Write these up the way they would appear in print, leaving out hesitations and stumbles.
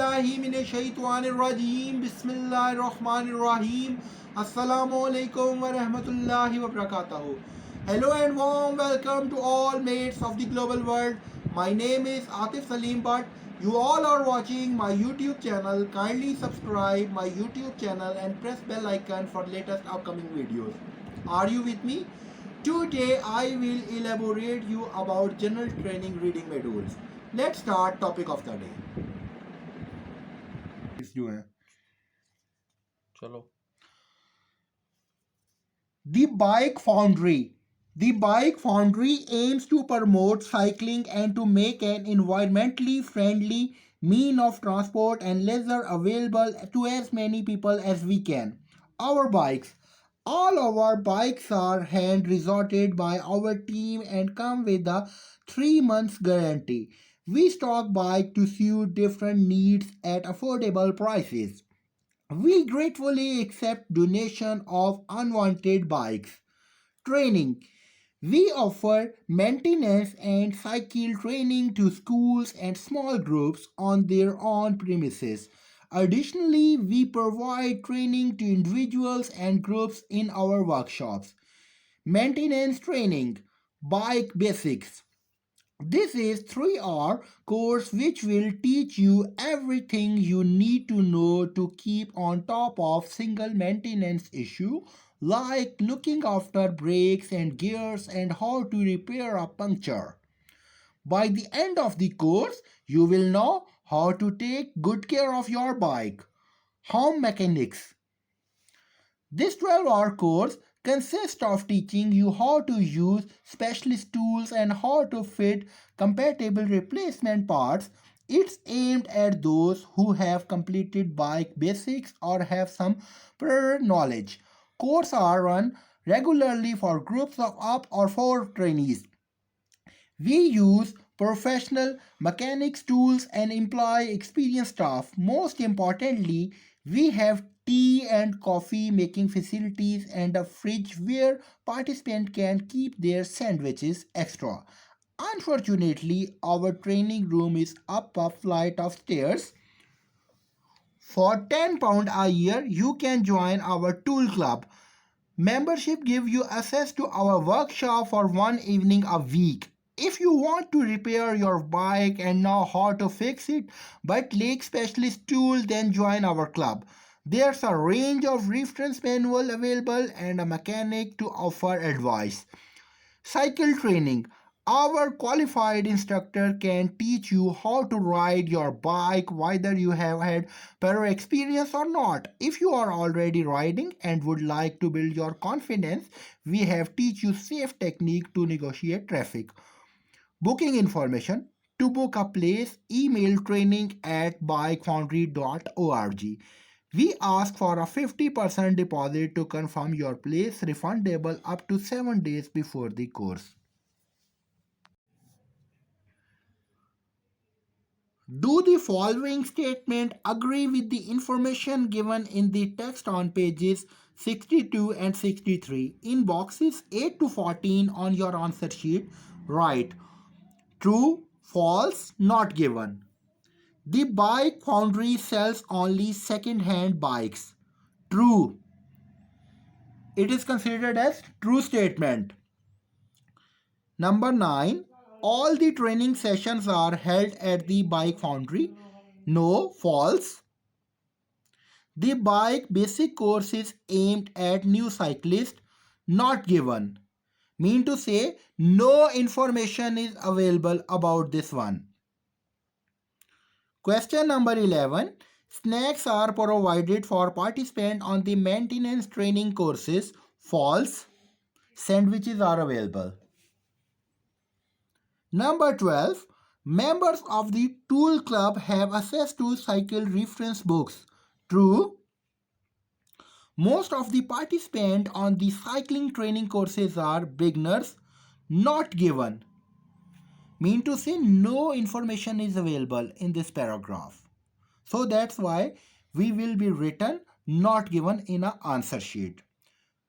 billahi minash shaitanir rajim. Bismillahir rahmanir rahim. Assalamu alaikum wa rahmatullahi wa barakatuh. Hello and warm welcome to all mates of the global world. My name is Atif Saleem, but you all are watching my YouTube channel. Kindly subscribe my YouTube channel and press bell icon for latest upcoming videos. Are you with me? Today I will elaborate you about general training reading modules. Let's start topic of the day. जो है चलो The Bike Foundry. The Bike Foundry aims to promote cycling and to make an environmentally friendly mean of transport and leisure available to as many people as we can. Our bikes. All our bikes are hand resorted by our team and come with a 3 months guarantee. We stock bike to suit different needs at affordable prices. We gratefully accept donation of unwanted bikes. Training. We offer maintenance and cycle training to schools and small groups on their own premises. Additionally, we provide training to individuals and groups in our workshops. Maintenance training, bike basics. This is 3-hour course which will teach you everything you need to know to keep on top of single maintenance issue like looking after brakes and gears and how to repair a puncture. By the end of the course, you will know how to take good care of your bike. Home mechanics. This 12-hour course consists of teaching you how to use specialist tools and how to fit compatible replacement parts. It's aimed at those who have completed bike basics or have some prior knowledge. Courses are run regularly for groups of up or 4 trainees. We use professional mechanics tools and employ experienced staff. Most importantly, we have tea and coffee making facilities and a fridge where participants can keep their sandwiches extra. Unfortunately, our training room is up a flight of stairs. For £10 a year, you can join our tool club. Membership gives you access to our workshop for one evening a week. If you want to repair your bike and know how to fix it but lack specialist tools, then join our club. There's a range of reference manual available and a mechanic to offer advice. Cycle training. Our qualified instructor can teach you how to ride your bike whether you have had prior experience or not. If you are already riding and would like to build your confidence, we have teach you safe technique to negotiate traffic. Booking information. To book a place, email training@bikefoundry.org. We ask for a 50% deposit to confirm your place, refundable up to 7 days before the course. Do the following statement agree with the information given in the text on pages 62 and 63? In boxes 8 to 14 on your answer sheet, write true, false, not given. The bike foundry sells only second-hand bikes. True. It is considered as true statement. Number 9. All the training sessions are held at the bike foundry. No, false. The bike basic course is aimed at new cyclists. Not given. Mean to say, no information is available about this one. Question number 11. Snacks are provided for participants on the maintenance training courses. False. Sandwiches are available. Number 12. Members of the Tool Club have access to cycle reference books. True. Most of the participants on the cycling training courses are beginners. Not given. Mean to say no information is available in this paragraph. So that's why we will be written not given in an answer sheet.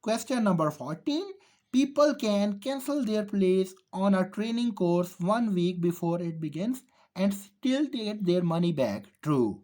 Question number 14. People can cancel their place on a training course 1 week before it begins and still get their money back. True.